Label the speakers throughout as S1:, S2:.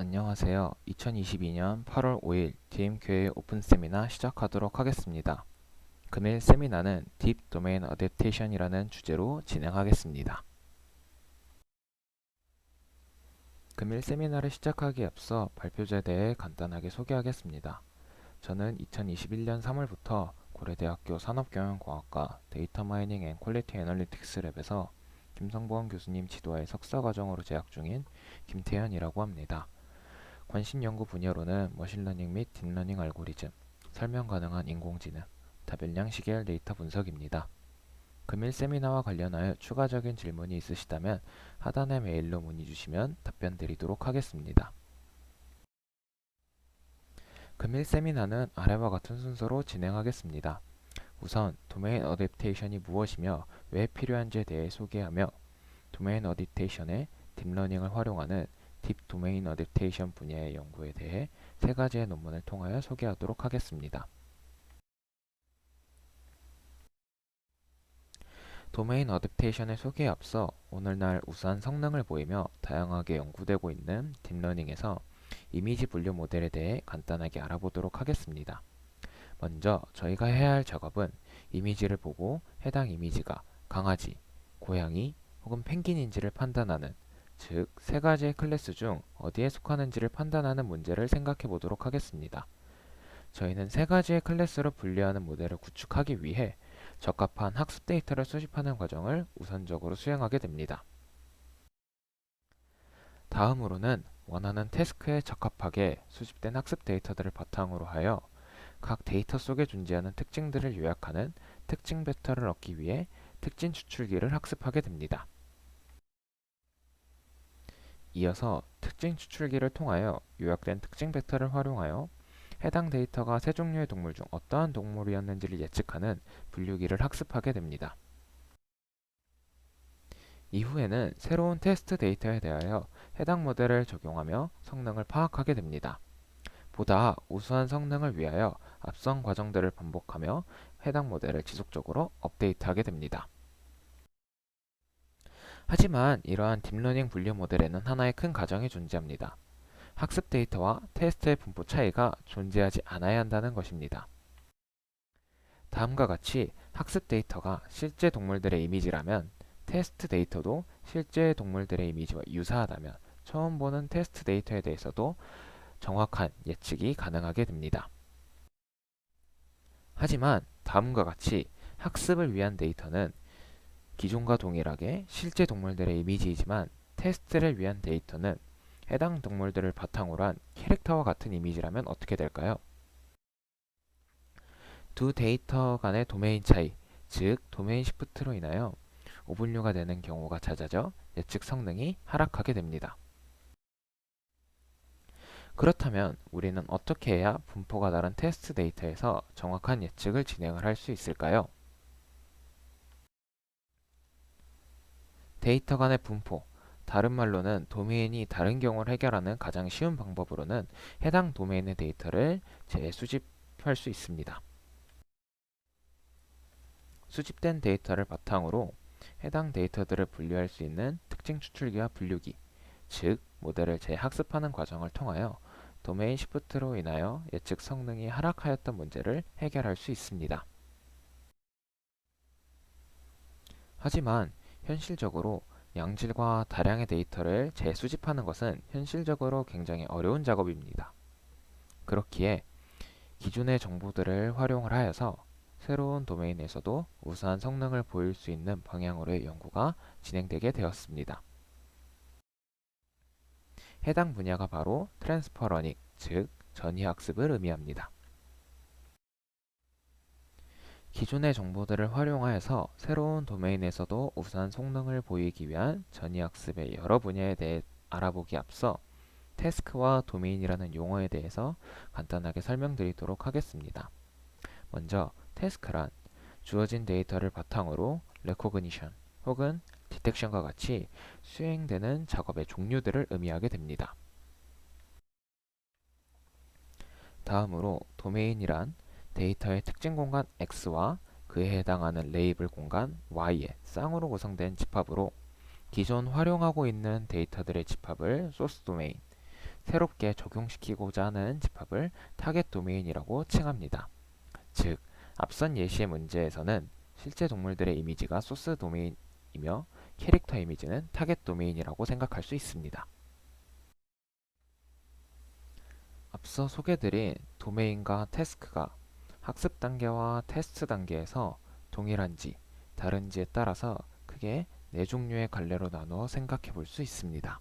S1: 안녕하세요. 2022년 8월 5일 DMQA 오픈 세미나 시작하도록 하겠습니다. 금일 세미나는 딥 도메인 어댑테이션이라는 주제로 진행하겠습니다. 금일 세미나를 시작하기에 앞서 발표자에 대해 간단하게 소개하겠습니다. 저는 2021년 3월부터 고려대학교 산업경영공학과 데이터 마이닝 앤 퀄리티 애널리틱스 랩에서 김성범 교수님 지도하에 석사과정으로 재학 중인 김태현이라고 합니다. 관심 연구 분야로는 머신러닝 및 딥러닝 알고리즘, 설명 가능한 인공지능, 다변량 시계열 데이터 분석입니다. 금일 세미나와 관련하여 추가적인 질문이 있으시다면 하단의 메일로 문의 주시면 답변 드리도록 하겠습니다. 금일 세미나는 아래와 같은 순서로 진행하겠습니다. 우선 도메인 어댑테이션이 무엇이며 왜 필요한지에 대해 소개하며 도메인 어댑테이션의 딥러닝을 활용하는 딥 도메인 어댑테이션 분야의 연구에 대해 세 가지의 논문을 통하여 소개하도록 하겠습니다. 도메인 어댑테이션의 소개에 앞서 오늘날 우수한 성능을 보이며 다양하게 연구되고 있는 딥러닝에서 이미지 분류 모델에 대해 간단하게 알아보도록 하겠습니다. 먼저 저희가 해야 할 작업은 이미지를 보고 해당 이미지가 강아지, 고양이 혹은 펭귄인지를 판단하는 즉, 세 가지의 클래스 중 어디에 속하는지를 판단하는 문제를 생각해 보도록 하겠습니다. 저희는 세 가지의 클래스로 분류하는 모델을 구축하기 위해 적합한 학습 데이터를 수집하는 과정을 우선적으로 수행하게 됩니다. 다음으로는 원하는 태스크에 적합하게 수집된 학습 데이터들을 바탕으로 하여 각 데이터 속에 존재하는 특징들을 요약하는 특징 벡터를 얻기 위해 특징 추출기를 학습하게 됩니다. 이어서 특징 추출기를 통하여 요약된 특징 벡터를 활용하여 해당 데이터가 세 종류의 동물 중 어떠한 동물이었는지를 예측하는 분류기를 학습하게 됩니다. 이후에는 새로운 테스트 데이터에 대하여 해당 모델을 적용하며 성능을 파악하게 됩니다. 보다 우수한 성능을 위하여 앞선 과정들을 반복하며 해당 모델을 지속적으로 업데이트하게 됩니다. 하지만 이러한 딥러닝 분류 모델에는 하나의 큰 가정이 존재합니다. 학습 데이터와 테스트의 분포 차이가 존재하지 않아야 한다는 것입니다. 다음과 같이 학습 데이터가 실제 동물들의 이미지라면 테스트 데이터도 실제 동물들의 이미지와 유사하다면 처음 보는 테스트 데이터에 대해서도 정확한 예측이 가능하게 됩니다. 하지만 다음과 같이 학습을 위한 데이터는 기존과 동일하게 실제 동물들의 이미지이지만 테스트를 위한 데이터는 해당 동물들을 바탕으로 한 캐릭터와 같은 이미지라면 어떻게 될까요? 두 데이터 간의 도메인 차이, 즉 도메인 시프트로 인하여 오분류가 되는 경우가 잦아져 예측 성능이 하락하게 됩니다. 그렇다면 우리는 어떻게 해야 분포가 다른 테스트 데이터에서 정확한 예측을 진행을 할 수 있을까요? 데이터 간의 분포, 다른 말로는 도메인이 다른 경우를 해결하는 가장 쉬운 방법으로는 해당 도메인의 데이터를 재수집할 수 있습니다. 수집된 데이터를 바탕으로 해당 데이터들을 분류할 수 있는 특징 추출기와 분류기, 즉 모델을 재학습하는 과정을 통하여 도메인 시프트로 인하여 예측 성능이 하락하였던 문제를 해결할 수 있습니다. 하지만 현실적으로 양질과 다량의 데이터를 재수집하는 것은 현실적으로 굉장히 어려운 작업입니다. 그렇기에 기존의 정보들을 활용을 하여서 새로운 도메인에서도 우수한 성능을 보일 수 있는 방향으로의 연구가 진행되게 되었습니다. 해당 분야가 바로 트랜스퍼 러닝, 즉 전이학습을 의미합니다. 기존의 정보들을 활용하여서 새로운 도메인에서도 우수한 성능을 보이기 위한 전이학습의 여러 분야에 대해 알아보기 앞서 태스크와 도메인이라는 용어에 대해서 간단하게 설명드리도록 하겠습니다. 먼저 태스크란 주어진 데이터를 바탕으로 레코그니션 혹은 디텍션과 같이 수행되는 작업의 종류들을 의미하게 됩니다. 다음으로 도메인이란 데이터의 특징 공간 X와 그에 해당하는 레이블 공간 Y의 쌍으로 구성된 집합으로 기존 활용하고 있는 데이터들의 집합을 소스 도메인, 새롭게 적용시키고자 하는 집합을 타겟 도메인이라고 칭합니다. 즉, 앞선 예시의 문제에서는 실제 동물들의 이미지가 소스 도메인이며 캐릭터 이미지는 타겟 도메인이라고 생각할 수 있습니다. 앞서 소개드린 도메인과 태스크가 학습 단계와 테스트 단계에서 동일한지 다른지에 따라서 크게 네 종류의 갈래로 나누어 생각해 볼 수 있습니다.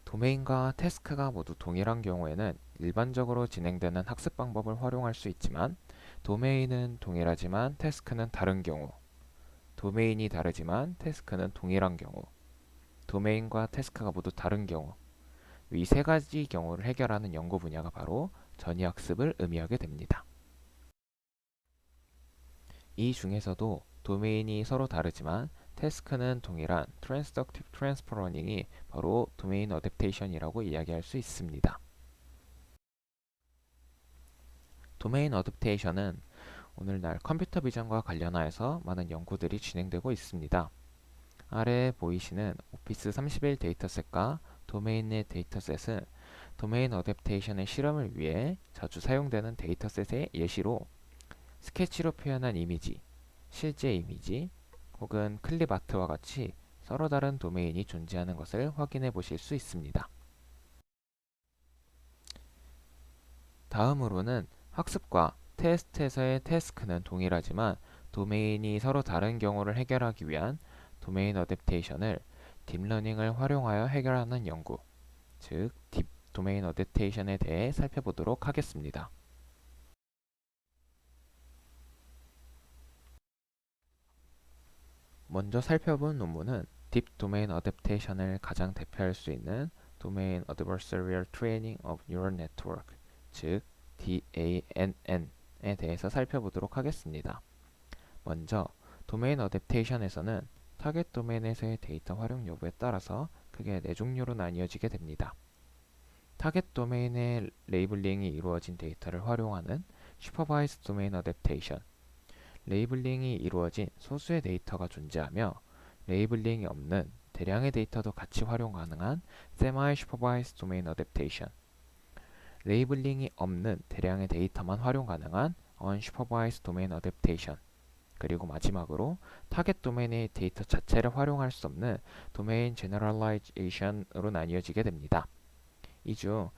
S1: 도메인과 태스크가 모두 동일한 경우에는 일반적으로 진행되는 학습 방법을 활용할 수 있지만, 도메인은 동일하지만 태스크는 다른 경우, 도메인이 다르지만 태스크는 동일한 경우, 도메인과 태스크가 모두 다른 경우, 이 세 가지 경우를 해결하는 연구 분야가 바로 전이학습을 의미하게 됩니다. 이 중에서도 도메인이 서로 다르지만 태스크는 동일한 트랜스덕티브 트랜스퍼 러닝이 바로 도메인 어댑테이션이라고 이야기할 수 있습니다. 도메인 어댑테이션은 오늘날 컴퓨터 비전과 관련하여서 많은 연구들이 진행되고 있습니다. 아래 보이시는 오피스 31 데이터셋과 도메인 내 데이터셋은 도메인 어댑테이션의 실험을 위해 자주 사용되는 데이터셋의 예시로 스케치로 표현한 이미지, 실제 이미지, 혹은 클립 아트와 같이 서로 다른 도메인이 존재하는 것을 확인해 보실 수 있습니다. 다음으로는 학습과 테스트에서의 태스크는 동일하지만 도메인이 서로 다른 경우를 해결하기 위한 도메인 어댑테이션을 딥러닝을 활용하여 해결하는 연구, 즉 딥 도메인 어댑테이션에 대해 살펴보도록 하겠습니다. 먼저 살펴본 논문은 딥 도메인 어댑테이션을 가장 대표할 수 있는 도메인 어드버서리얼 트레이닝 오브 뉴럴 네트워크, 즉 DANN에 대해서 살펴보도록 하겠습니다. 먼저 도메인 어댑테이션에서는 타겟 도메인에서의 데이터 활용 여부에 따라서 크게 네 종류로 나뉘어지게 됩니다. 타겟 도메인의 레이블링이 이루어진 데이터를 활용하는 슈퍼바이즈 도메인 어댑테이션, 레이블링이 이루어진 소수의 데이터가 존재하며 레이블링이 없는 대량의 데이터도 같이 활용 가능한 세마이 슈퍼바이즈 도메인 어댑테이션, 레이블링이 없는 대량의 데이터만 활용 가능한 언슈퍼바이즈 도메인 어댑테이션, 그리고 마지막으로 타겟 도메인의 데이터 자체를 활용할 수 없는 도메인 제너럴라이제이션으로 나뉘어지게 됩니다. 이 중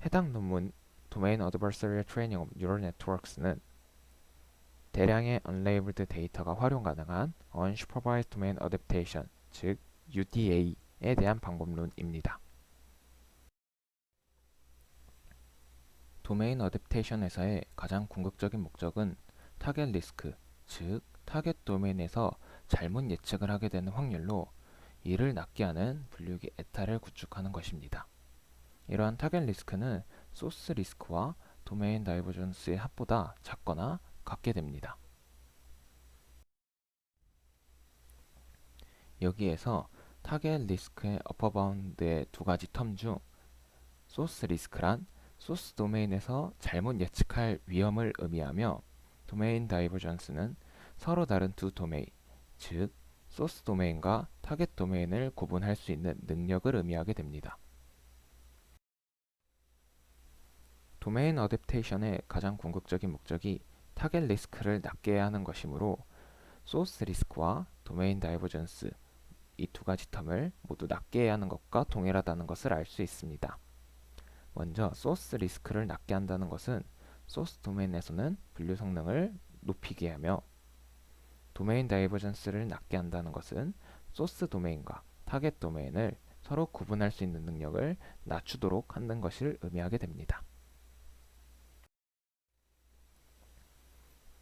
S1: 해당 논문 도메인 어드버서리얼 트레이닝 오브 뉴럴 네트워크스는 대량의 unlabeled 데이터가 활용 가능한 unsupervised domain adaptation, 즉 UDA에 대한 방법론입니다. 도메인 어댑테이션에서의 가장 궁극적인 목적은 타겟 리스크, 즉 타겟 도메인에서 잘못 예측을 하게 되는 확률로 이를 낮게 하는 분류기 에타를 구축하는 것입니다. 이러한 타겟 리스크는 소스 리스크와 도메인 다이버전스의 합보다 작거나 같게 됩니다. 여기에서 타겟 리스크의 어퍼 바운드의 두 가지 텀 중 소스 리스크란 소스 도메인에서 잘못 예측할 위험을 의미하며, 도메인 다이버전스는 서로 다른 두 도메인, 즉 소스 도메인과 타겟 도메인을 구분할 수 있는 능력을 의미하게 됩니다. 도메인 어댑테이션의 가장 궁극적인 목적이 타겟 리스크를 낮게 해야 하는 것이므로 소스 리스크와 도메인 다이버전스, 이 두 가지 텀을 모두 낮게 해야 하는 것과 동일하다는 것을 알 수 있습니다. 먼저 소스 리스크를 낮게 한다는 것은 소스 도메인에서는 분류 성능을 높이게 하며, 도메인 다이버전스를 낮게 한다는 것은 소스 도메인과 타겟 도메인을 서로 구분할 수 있는 능력을 낮추도록 하는 것을 의미하게 됩니다.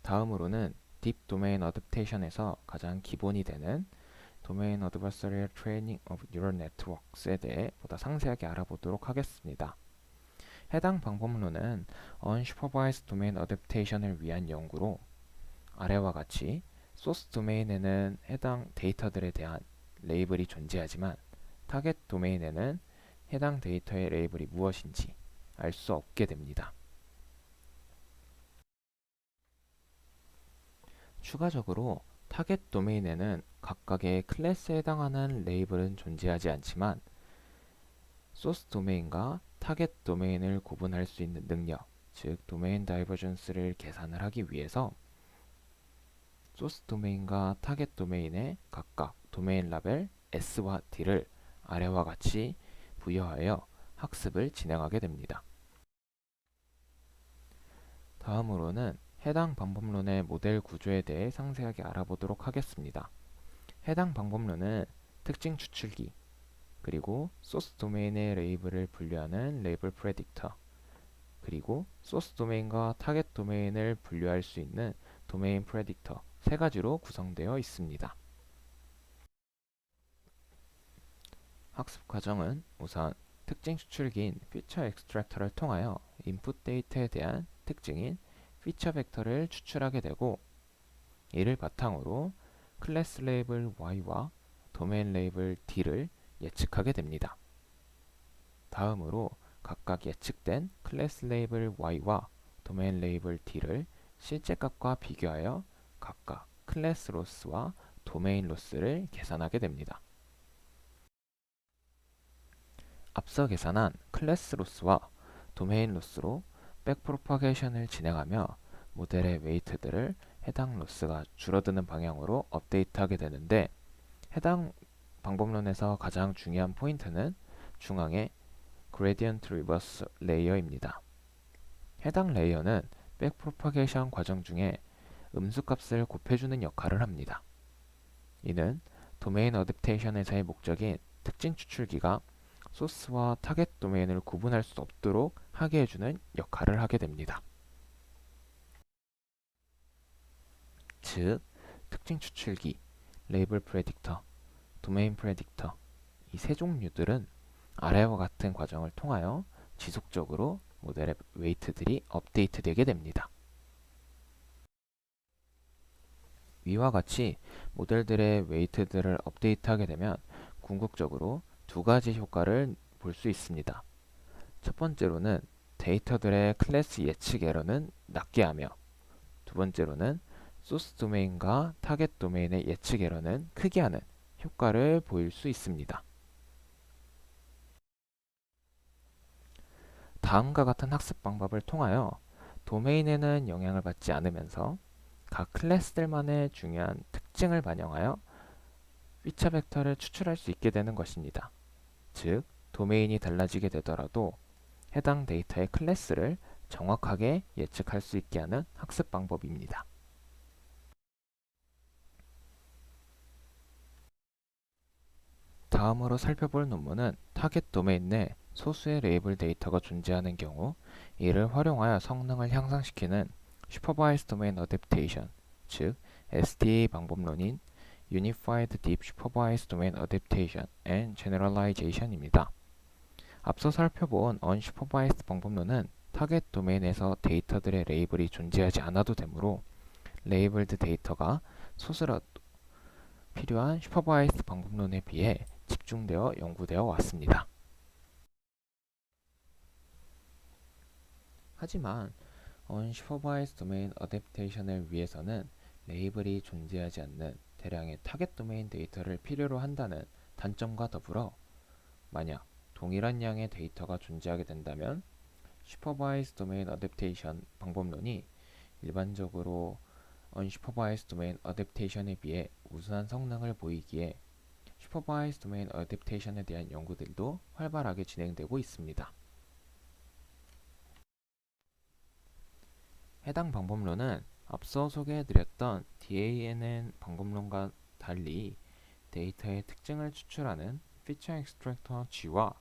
S1: 다음으로는 딥 도메인 어댑테이션에서 가장 기본이 되는 도메인 어드버서리얼 트레이닝 오브 뉴럴 네트워크스에 대해 보다 상세하게 알아보도록 하겠습니다. 해당 방법론은 unsupervised domain adaptation을 위한 연구로, 아래와 같이 소스 도메인에는 해당 데이터들에 대한 레이블이 존재하지만 타겟 도메인에는 해당 데이터의 레이블이 무엇인지 알 수 없게 됩니다. 추가적으로 타겟 도메인에는 각각의 클래스에 해당하는 레이블은 존재하지 않지만 소스 도메인과 타겟 도메인을 구분할 수 있는 능력, 즉 도메인 다이버전스를 계산을 하기 위해서 소스 도메인과 타겟 도메인의 각각 도메인 라벨 S와 D를 아래와 같이 부여하여 학습을 진행하게 됩니다. 다음으로는 해당 방법론의 모델 구조에 대해 상세하게 알아보도록 하겠습니다. 해당 방법론은 특징 추출기, 그리고 소스 도메인의 레이블을 분류하는 레이블 프레딕터, 그리고 소스 도메인과 타겟 도메인을 분류할 수 있는 도메인 프레딕터 세 가지로 구성되어 있습니다. 학습 과정은 우선 특징 추출기인 피처 엑스트랙터를 통하여 인풋 데이터에 대한 특징인 피처 벡터를 추출하게 되고, 이를 바탕으로 클래스 레이블 Y와 도메인 레이블 D를 예측하게 됩니다. 다음으로 각각 예측된 클래스 레이블 Y와 도메인 레이블 D를 실제 값과 비교하여 각각 클래스 로스와 도메인 로스를 계산하게 됩니다. 앞서 계산한 클래스 로스와 도메인 로스로 백프로파게이션을 진행하며 모델의 웨이트들을 해당 로스가 줄어드는 방향으로 업데이트하게 되는데, 해당 방법론에서 가장 중요한 포인트는 중앙의 그레디언트 리버스 레이어입니다. 해당 레이어는 백프로파게이션 과정 중에 음수값을 곱해주는 역할을 합니다. 이는 도메인 어댑테이션에서의 목적인 특징 추출기가 소스와 타겟 도메인을 구분할 수 없도록 하게 해주는 역할을 하게 됩니다. 즉, 특징 추출기, 레이블 프레딕터, 도메인 프레딕터, 이 세 종류들은 아래와 같은 과정을 통하여 지속적으로 모델의 웨이트들이 업데이트되게 됩니다. 위와 같이 모델들의 웨이트들을 업데이트하게 되면 궁극적으로 두 가지 효과를 볼 수 있습니다. 첫 번째로는 데이터들의 클래스 예측 에러는 낮게 하며, 두 번째로는 소스 도메인과 타겟 도메인의 예측 에러는 크게 하는 효과를 보일 수 있습니다. 다음과 같은 학습 방법을 통하여 도메인에는 영향을 받지 않으면서 각 클래스들만의 중요한 특징을 반영하여 피처 벡터를 추출할 수 있게 되는 것입니다. 즉, 도메인이 달라지게 되더라도 해당 데이터의 클래스를 정확하게 예측할 수 있게 하는 학습 방법입니다. 다음으로 살펴볼 논문은 타겟 도메인 내 소수의 레이블 데이터가 존재하는 경우 이를 활용하여 성능을 향상시키는 슈퍼바이스 도메인 어댑테이션, 즉 SDA 방법론인 Unified Deep Supervised Domain Adaptation and Generalization입니다. 앞서 살펴본 Unsupervised 방법론은 타겟 도메인에서 데이터들의 레이블이 존재하지 않아도 되므로 레이블드 데이터가 소수라도 필요한 슈퍼바이스드 방법론에 비해 집중되어 연구되어 왔습니다. 하지만 Unsupervised Domain Adaptation을 위해서는 레이블이 존재하지 않는 대량의 타겟 도메인 데이터를 필요로 한다는 단점과 더불어 만약 동일한 양의 데이터가 존재하게 된다면 Supervised Domain Adaptation 방법론이 일반적으로 Unsupervised Domain Adaptation에 비해 우수한 성능을 보이기에 Supervised Domain Adaptation에 대한 연구들도 활발하게 진행되고 있습니다. 해당 방법론은 앞서 소개해드렸던 DANN 방법론과 달리 데이터의 특징을 추출하는 피처 엑스트랙터 G와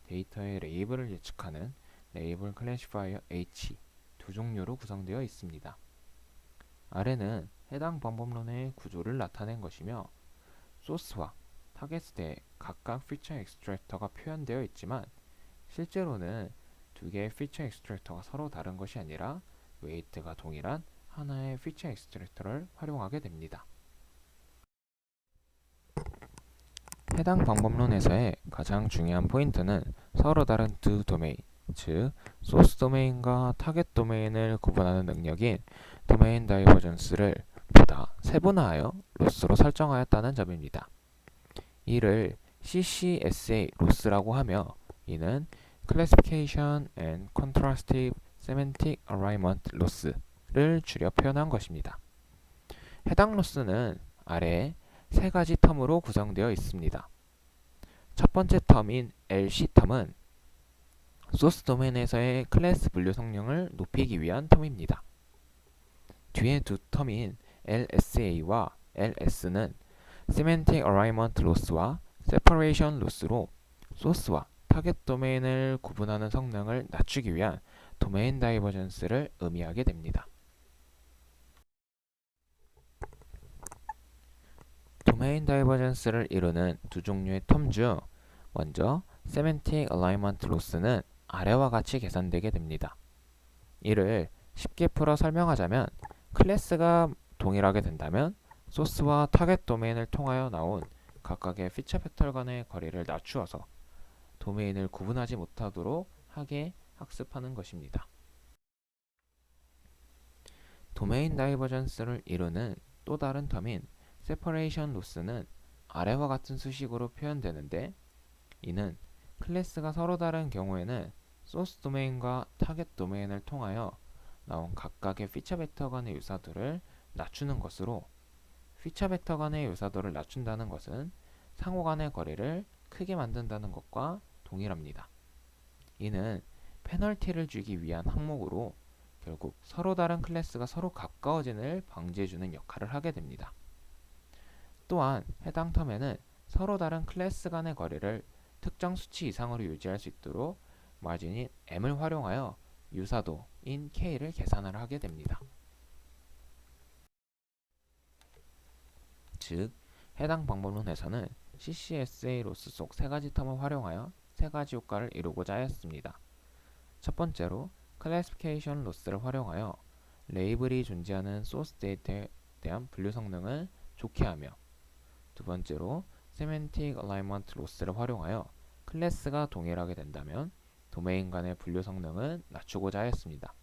S1: 데이터의 레이블을 예측하는 레이블 클래시파이어 H 두 종류로 구성되어 있습니다. 아래는 해당 방법론의 구조를 나타낸 것이며, 소스와 타겟에 각각 피처 엑스트랙터가 표현되어 있지만 실제로는 두 개의 피처 엑스트랙터가 서로 다른 것이 아니라 웨이트가 동일한 하나의 피처 엑스트랙터를 활용하게 됩니다. 해당 방법론에서의 가장 중요한 포인트는 서로 다른 두 도메인, 즉 소스 도메인과 타겟 도메인을 구분하는 능력인 도메인 다이버전스를 보다 세분화하여 로스로 설정하였다는 점입니다. 이를 CCSA 로스라고 하며, 이는 Classification and Contrastive Semantic Alignment Loss를 줄여 표현한 것입니다. 해당 로스는 아래 세 가지 텀으로 구성되어 있습니다. 첫 번째 텀인 LC 텀은 소스 도메인에서의 클래스 분류 성능을 높이기 위한 텀입니다. 뒤에 두 텀인 LSA와 LS는 Semantic Alignment Loss와 Separation Loss로 소스와 타겟 도메인을 구분하는 성능을 낮추기 위한 도메인 다이버전스를 의미하게 됩니다. 도메인 다이버전스를 이루는 두 종류의 텀 중 먼저 Semantic Alignment Loss는 아래와 같이 계산되게 됩니다. 이를 쉽게 풀어 설명하자면 클래스가 동일하게 된다면 소스와 타겟 도메인을 통하여 나온 각각의 피처 벡터 간의 거리를 낮추어서 도메인을 구분하지 못하도록 하게 학습하는 것입니다. 도메인 다이버전스를 이루는 또 다른 텀인 세퍼레이션 로스는 아래와 같은 수식으로 표현되는데 이는 클래스가 서로 다른 경우에는 소스 도메인과 타겟 도메인을 통하여 나온 각각의 피처 벡터 간의 유사도를 낮추는 것으로 피처 벡터 간의 유사도를 낮춘다는 것은 상호 간의 거리를 크게 만든다는 것과 동일합니다. 이는 페널티를 주기 위한 항목으로 결국 서로 다른 클래스가 서로 가까워짐을 방지해주는 역할을 하게 됩니다. 또한 해당 텀에는 서로 다른 클래스 간의 거리를 특정 수치 이상으로 유지할 수 있도록 마진인 m을 활용하여 유사도인 k를 계산을 하게 됩니다. 즉, 해당 방법론에서는 CCSA 로스 속 세 가지 텀을 활용하여 세 가지 효과를 이루고자 하였습니다. 첫 번째로 클래시피케이션 로스를 활용하여 레이블이 존재하는 소스 데이터에 대한 분류 성능을 좋게 하며 두 번째로 세멘틱 얼라이먼트 로스를 활용하여 클래스가 동일하게 된다면 도메인 간의 분류 성능을 낮추고자 하였습니다.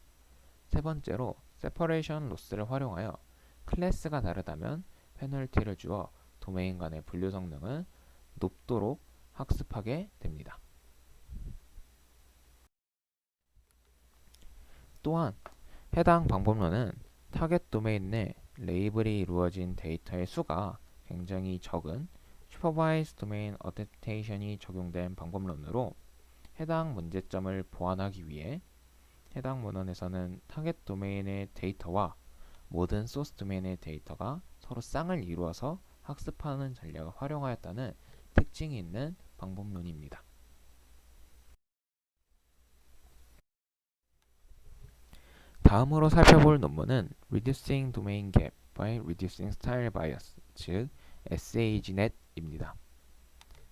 S1: 세 번째로 세퍼레이션 로스를 활용하여 클래스가 다르다면 페널티를 주어 도메인 간의 분류 성능을 높도록 학습하게 됩니다. 또한 해당 방법론은 타겟 도메인 내 레이블이 이루어진 데이터의 수가 굉장히 적은 슈퍼바이즈 도메인 어댑테이션이 적용된 방법론으로 해당 문제점을 보완하기 위해 해당 문헌에서는 타겟 도메인의 데이터와 모든 소스 도메인의 데이터가 서로 쌍을 이루어서 학습하는 전략을 활용하였다는 특징이 있는 방법론입니다. 다음으로 살펴볼 논문은 Reducing Domain Gap by Reducing Style Bias, 즉 SAGNet입니다.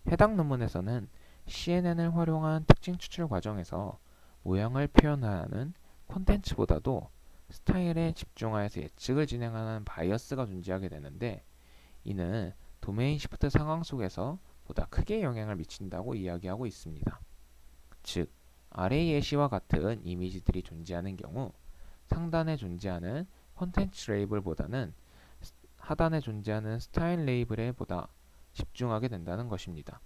S1: 해당 논문에서는 CNN을 활용한 특징 추출 과정에서 모양을 표현하는 콘텐츠보다도 스타일에 집중하여서 예측을 진행하는 바이어스가 존재하게 되는데 이는 도메인 시프트 상황 속에서 보다 크게 영향을 미친다고 이야기하고 있습니다. 즉, 아래의 예시와 같은 이미지들이 존재하는 경우 상단에 존재하는 콘텐츠 레이블보다는 하단에 존재하는 스타일 레이블에 보다 집중하게 된다는 것입니다.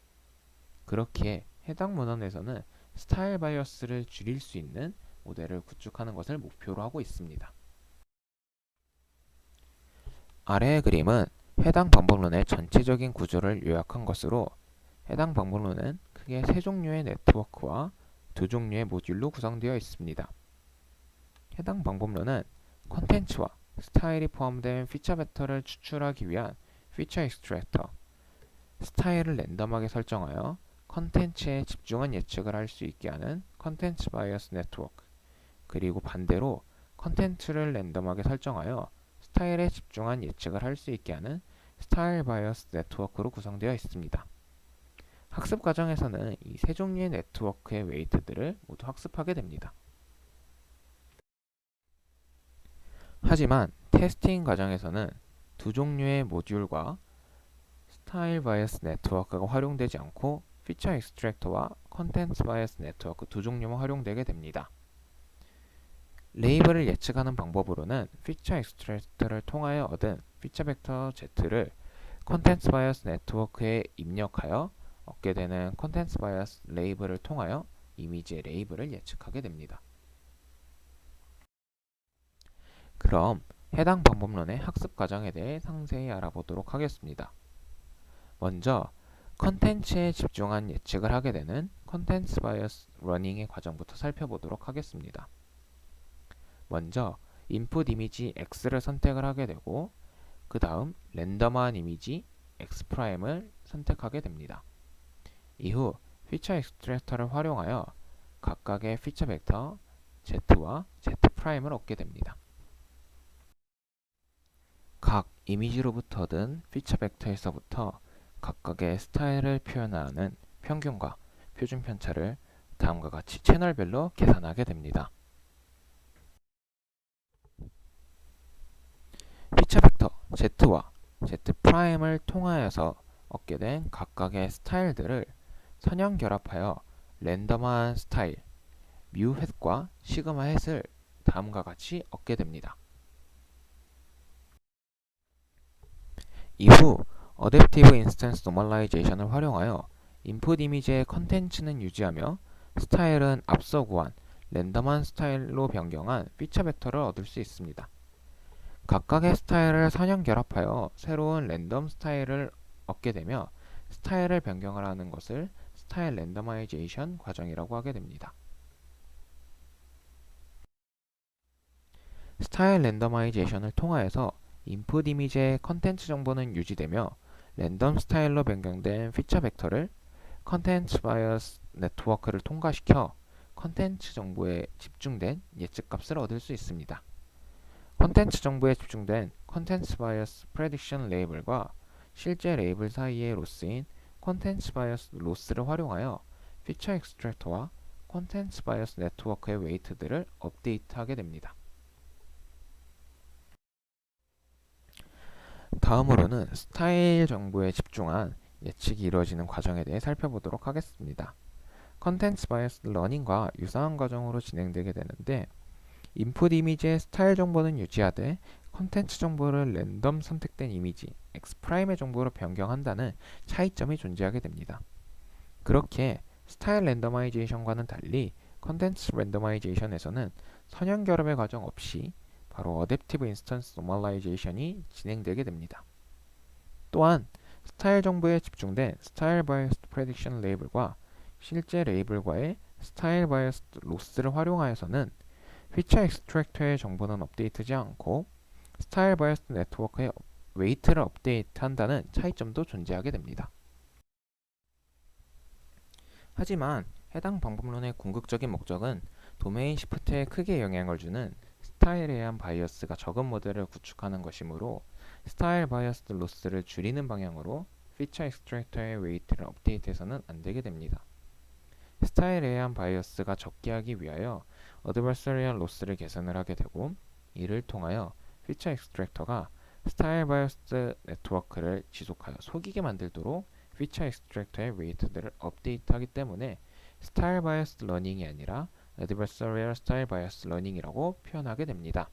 S1: 그렇기에 해당 문헌에서는 스타일 바이어스를 줄일 수 있는 모델을 구축하는 것을 목표로 하고 있습니다. 아래의 그림은 해당 방법론의 전체적인 구조를 요약한 것으로 해당 방법론은 크게 세 종류의 네트워크와 두 종류의 모듈로 구성되어 있습니다. 해당 방법론은 컨텐츠와 스타일이 포함된 피처 벡터를 추출하기 위한 피처 익스트랙터, 스타일을 랜덤하게 설정하여 컨텐츠에 집중한 예측을 할 수 있게 하는 컨텐츠 바이어스 네트워크, 그리고 반대로 컨텐츠를 랜덤하게 설정하여 스타일에 집중한 예측을 할 수 있게 하는 스타일 바이어스 네트워크로 구성되어 있습니다. 학습 과정에서는 이 세 종류의 네트워크의 웨이트들을 모두 학습하게 됩니다. 하지만 테스팅 과정에서는 두 종류의 모듈과 스타일 바이어스 네트워크가 활용되지 않고 피처 익스트랙터와 컨텐츠 바이어스 네트워크 두 종류만 활용되게 됩니다. 레이블을 예측하는 방법으로는 피처 익스트랙터를 통하여 얻은 피처 벡터 Z를 컨텐츠 바이어스 네트워크에 입력하여 얻게 되는 컨텐츠 바이어스 레이블을 통하여 이미지의 레이블을 예측하게 됩니다. 그럼 해당 방법론의 학습 과정에 대해 상세히 알아보도록 하겠습니다. 먼저 컨텐츠에 집중한 예측을 하게 되는 컨텐츠 바이어스 러닝의 과정부터 살펴보도록 하겠습니다. 먼저 인풋 이미지 X를 선택을 하게 되고 그 다음 랜덤한 이미지 X'을 선택하게 됩니다. 이후 피처 익스트랙터를 활용하여 각각의 피처 벡터 Z와 Z'을 얻게 됩니다. 각 이미지로부터 얻은 피처 벡터에서부터 각각의 스타일을 표현하는 평균과 표준 편차를 다음과 같이 채널별로 계산하게 됩니다. 피처 벡터 Z와 Z'을 통하여서 얻게 된 각각의 스타일들을 선형 결합하여 랜덤한 스타일 뮤 햇과 시그마 햇을 다음과 같이 얻게 됩니다. 이후 어댑티브 인스턴스 노멀라이제이션을 활용하여 인풋 이미지의 컨텐츠는 유지하며 스타일은 앞서 구한 랜덤한 스타일로 변경한 피처 벡터를 얻을 수 있습니다. 각각의 스타일을 선형 결합하여 새로운 랜덤 스타일을 얻게 되며 스타일을 변경을 하는 것을 스타일 랜더마이제이션 과정이라고 하게 됩니다. 스타일 랜더마이제이션을 통하여서 인풋 이미지의 컨텐츠 정보는 유지되며 랜덤 스타일로 변경된 피처 벡터를 컨텐츠 바이어스 네트워크를 통과시켜 컨텐츠 정보에 집중된 예측값을 얻을 수 있습니다. 컨텐츠 정보에 집중된 컨텐츠 바이어스 프레딕션 레이블과 실제 레이블 사이의 로스인 컨텐츠 바이어스 로스를 활용하여 피처 익스트랙터와 컨텐츠 바이어스 네트워크의 웨이트들을 업데이트하게 됩니다. 다음으로는 스타일 정보에 집중한 예측이 이루어지는 과정에 대해 살펴보도록 하겠습니다. 컨텐츠 바이어스 러닝과 유사한 과정으로 진행되게 되는데 인풋 이미지의 스타일 정보는 유지하되 컨텐츠 정보를 랜덤 선택된 이미지 X'의 정보로 변경한다는 차이점이 존재하게 됩니다. 그렇게 스타일 랜더마이제이션과는 달리 컨텐츠 랜더마이제이션에서는 선형 결합의 과정 없이 바로 어댑티브 인스턴스 노멀라이제이션이 진행되게 됩니다. 또한 스타일 정보에 집중된 스타일 바이어스 프레딕션 레이블과 실제 레이블과의 스타일 바이어스 로스를 활용하여서는 피처 익스트랙터의 정보는 업데이트하지 않고 스타일 바이어스 네트워크의 웨이트를 업데이트한다는 차이점도 존재하게 됩니다. 하지만 해당 방법론의 궁극적인 목적은 도메인 시프트에 크게 영향을 주는 스타일에 의한 바이어스가 적은 모델을 구축하는 것이므로 스타일 바이어스 로스를 줄이는 방향으로 피처 익스트랙터의 웨이트를 업데이트해서는 안되게 됩니다. 스타일에 의한 바이어스가 적게 하기 위하여 어드버서리얼 로스를 개선을 하게 되고 이를 통하여 피처 익스트랙터가 스타일 바이어스 네트워크를 지속하여 속이게 만들도록 피처 익스트랙터의 웨이트들을 업데이트하기 때문에 스타일 바이어스 러닝이 아니라 어드버서리얼 스타일 바이어스 러닝이라고 표현하게 됩니다.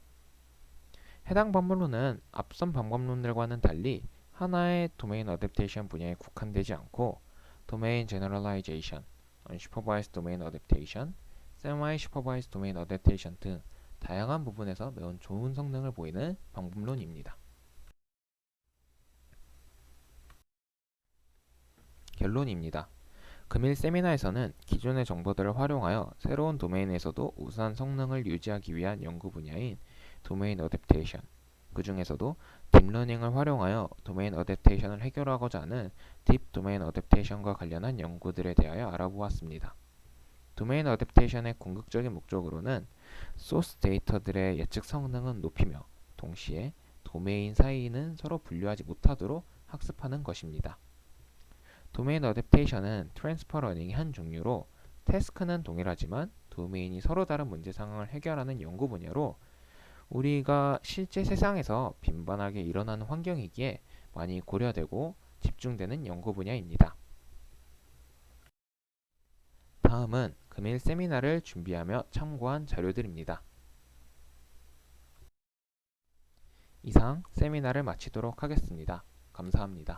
S1: 해당 방법론은 앞선 방법론들과는 달리 하나의 도메인 어댑테이션 분야에 국한되지 않고 도메인 제너럴라이제이션, unsupervised domain adaptation, semi-supervised domain adaptation 등 다양한 부분에서 매우 좋은 성능을 보이는 방법론입니다. 결론입니다. 금일 세미나에서는 기존의 정보들을 활용하여 새로운 도메인에서도 우수한 성능을 유지하기 위한 연구 분야인 도메인 어댑테이션, 그 중에서도 딥러닝을 활용하여 도메인 어댑테이션을 해결하고자 하는 딥 도메인 어댑테이션과 관련한 연구들에 대하여 알아보았습니다. 도메인 어댑테이션의 궁극적인 목적으로는 소스 데이터들의 예측 성능은 높이며 동시에 도메인 사이는 서로 분류하지 못하도록 학습하는 것입니다. 도메인 어댑테이션은 트랜스퍼 러닝의 한 종류로 태스크는 동일하지만 도메인이 서로 다른 문제 상황을 해결하는 연구 분야로 우리가 실제 세상에서 빈번하게 일어나는 환경이기에 많이 고려되고 집중되는 연구 분야입니다. 다음은 금일 세미나를 준비하며 참고한 자료들입니다. 이상 세미나를 마치도록 하겠습니다. 감사합니다.